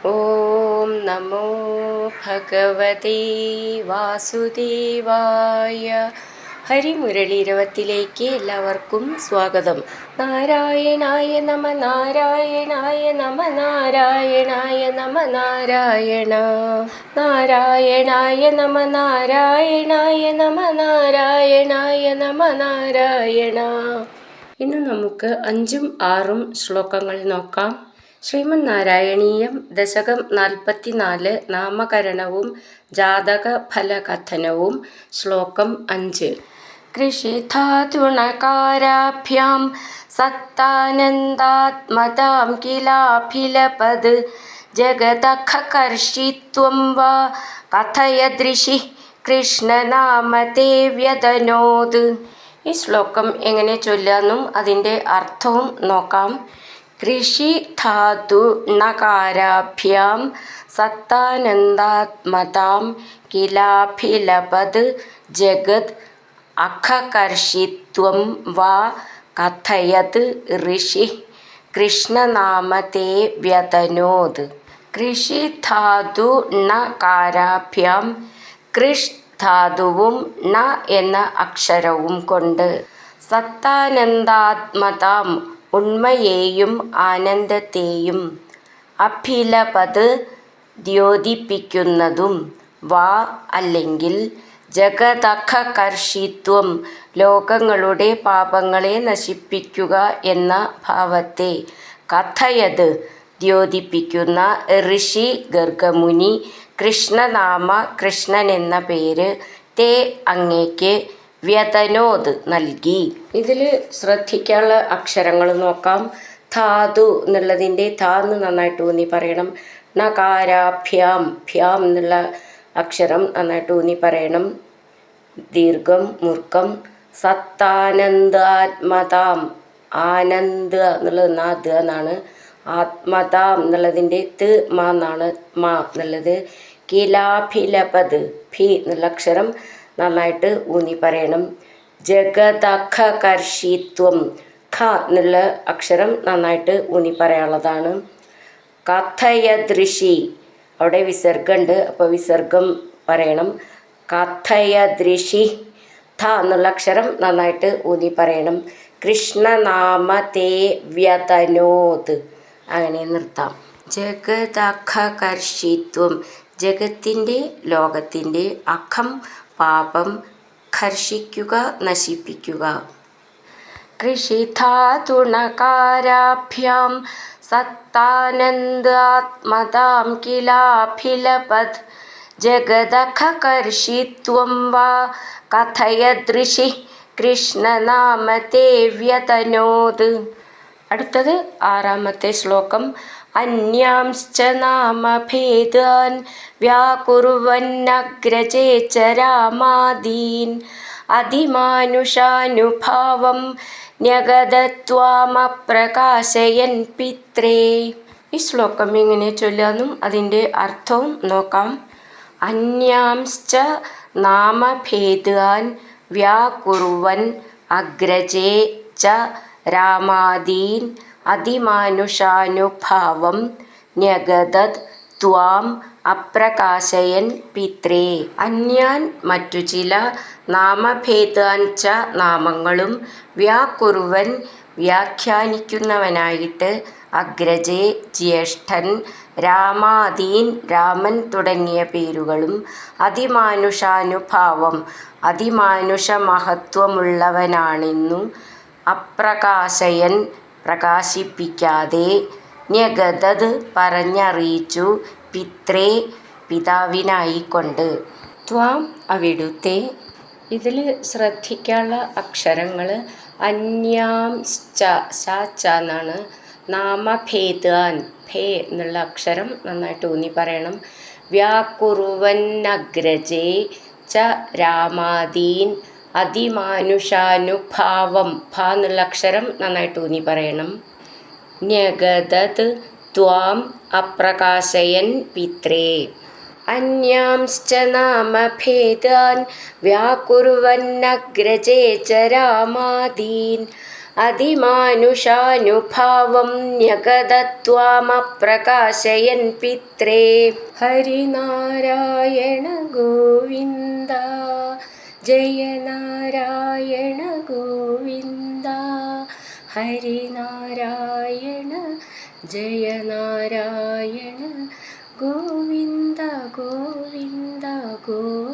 ഓം നമോ ഭഗവതേ വാസുദേവായ. ഹരിമുരളീരവത്തിലേക്ക് എല്ലാവർക്കും സ്വാഗതം. നാരായണായ നമ നാരായണായ നമ നാരായണായ നമ നാരായണ നാരായണായ നമ നാരായണായ നമ നാരായണായ നമ നാരായണ. ഇന്ന് നമുക്ക് 5ഉം 6ഉം ശ്ലോകങ്ങൾ നോക്കാം. ശ്രീമന് നാരായണീയം ദശകം 44 നാമകരണവും ജാതക ഫലകഥനവും. ശ്ലോകം 5. കൃഷിധാതുണകാരാഭ്യാം സത്താനന്ദാത്മതാം കിലാഭിലപദ് ജഗദഖകർഷിത്വം വാ കഥയദൃശി കൃഷ്ണനാമതേ വ്യതനോത്. ഈ ശ്ലോകം എങ്ങനെ ചൊല്ലാന്നും അതിൻ്റെ അർത്ഥവും നോക്കാം. കൃഷി ധാതു ണകാരാഭ്യാം സത്താനന്ദാത്മതാം കിലാഭിലപദ് ജഗത് അഖകർഷിത്വം വാ കഥയത് ഋഷി കൃഷ്ണനാമതേ വ്യതനോത്. കൃഷി ധാതു ണകാരാഭ്യാം കൃഷ് ധാതുവും ണ എന്ന അക്ഷരവും കൊണ്ട് സത്താനന്ദാത്മതാം ഉണ്മയെയും ആനന്ദത്തെയും അഭിലപത് ദ്യോതിപ്പിക്കുന്നതും വാ അല്ലെങ്കിൽ ജഗദഖകർഷിത്വം ലോകങ്ങളുടെ പാപങ്ങളെ നശിപ്പിക്കുക എന്ന ഭാവത്തെ കഥയത് ദ്യോതിപ്പിക്കുന്ന ഋഷി ഗർഗമുനി കൃഷ്ണനാമ കൃഷ്ണൻ എന്ന പേര് തേ അങ്ങേക്ക് വ്യതനോത് നൽകി. ഇതിൽ ശ്രദ്ധിക്കാനുള്ള അക്ഷരങ്ങൾ നോക്കാം. ധാതു എന്നുള്ളതിൻ്റെ ധാന്ന് നന്നായിട്ട് ഊന്നി പറയണം. നകാരാഭ്യാം ഭ്യാം എന്നുള്ള അക്ഷരം നന്നായിട്ട് ഊന്നി പറയണം. ദീർഘം മുർക്കം. സത്താനന്ദാത്മതാം ആനന്ദ എന്നുള്ളത് നാദ എന്നാണ്. ആത്മതാം എന്നുള്ളതിൻ്റെ ത് മാ എന്നാണ് മാ എന്നുള്ളത്. കിലാഭിലപദ് ഭി എന്നുള്ള അക്ഷരം നന്നായിട്ട് ഊന്നി പറയണം. ജഗദഖകർഷിത്വം ഖ എന്നുള്ള അക്ഷരം നന്നായിട്ട് ഊന്നി പറയാനുള്ളതാണ്. കഥയദൃശി അവിടെ വിസർഗമുണ്ട്, അപ്പോൾ വിസർഗം പറയണം. കഥയദൃശി ഥ എന്നുള്ള അക്ഷരം നന്നായിട്ട് ഊന്നി പറയണം. കൃഷ്ണനാമതേ വ്യതനോത് അങ്ങനെ നിർത്താം. ജഗദഖകർഷിത്വം ജഗത്തിൻ്റെ ലോകത്തിൻ്റെ അഖം പാപം കർഷിക്കുക നശിപ്പിക്കുക. കൃഷിധാതുണകാരാഭ്യാം സത്താനന്ദാത്മതാം കിലാഭിലപദ് ജഗദഖകർഷിത്വം വാ കഥയദൃശി കൃഷ്ണനാമതേ വ്യതനോത്. അടുത്തത് 6ാമത്തെ ശ്ലോകം. അന്യാംശ്ച നാമഭേദാൻ വ്യാകുർവന്നഗ്രജേച്ച രാമാദീൻ അതിമാനുഷാനുഭാവം ന്യഗതത്വാമപ്രകാശയൻ പിത്രേ. ഈ ശ്ലോകം ഇങ്ങനെ ചൊല്ലാനും അതിൻ്റെ അർത്ഥവും നോക്കാം. അന്യാംശ്ച നാമഭേദാൻ വ്യാകുർവൻ അഗ്രജേ ച രാമാദീൻ അതിമാനുഷാനുഭാവം ന്യഗതത് ത്വാം അപ്രകാശയൻ പിത്രേ. അന്യാൻ മറ്റു ചില നാമഭേദാൻ ച നാമങ്ങളും വ്യാകുർവൻ വ്യാഖ്യാനിക്കുന്നവനായിട്ട് അഗ്രജേ ജ്യേഷ്ഠൻ രാമാദീൻ രാമൻ തുടങ്ങിയ പേരുകളും അതിമാനുഷാനുഭാവം അതിമാനുഷ മഹത്വമുള്ളവനാണെന്നു അപ്രകാശയൻ പ്രകാശിപ്പിക്കാതെ ന്യഗതത് പറഞ്ഞറിയിച്ചു പിത്രേ പിതാവിനായിക്കൊണ്ട്. ത്വാം അവിടുത്തെ. ഇതിൽ ശ്രദ്ധിക്കാനുള്ള അക്ഷരങ്ങൾ അന്യാംശ്ച ശ ച എന്നാണ്. നാമഭേദാൻ ഭേ എന്നുള്ള അക്ഷരം നന്നായിട്ട് ഊന്നി പറയണം. വ്യാകുർവന്നഗ്രജേ ച രാമാദീൻ അതിമാനുഷാനുഭാവം ഭ എന്നുള്ള അക്ഷരം നന്നായിട്ട് ഊന്നി പറയണം. ന്യഗതത് ത്വാം അപ്രകാശയൻ പിത്രേ. അന്യാംശ്ച നാമഭേദാൻ വ്യാകുർവന്നഗ്രജേ ച രാമാദീൻ അതിമാനുഷാനുഭാവം ന്യഗതത്വാമപ്രകാശയൻ പിത്രേ. ഹരിനാരായണ ഗോവിന്ദ ജയ നാരായണ ഗോവിന്ദ ഹരിനാരായണ ജയ നാരായണ ഗോവിന്ദ ഗോവിന്ദ ഗോവിന്ദ.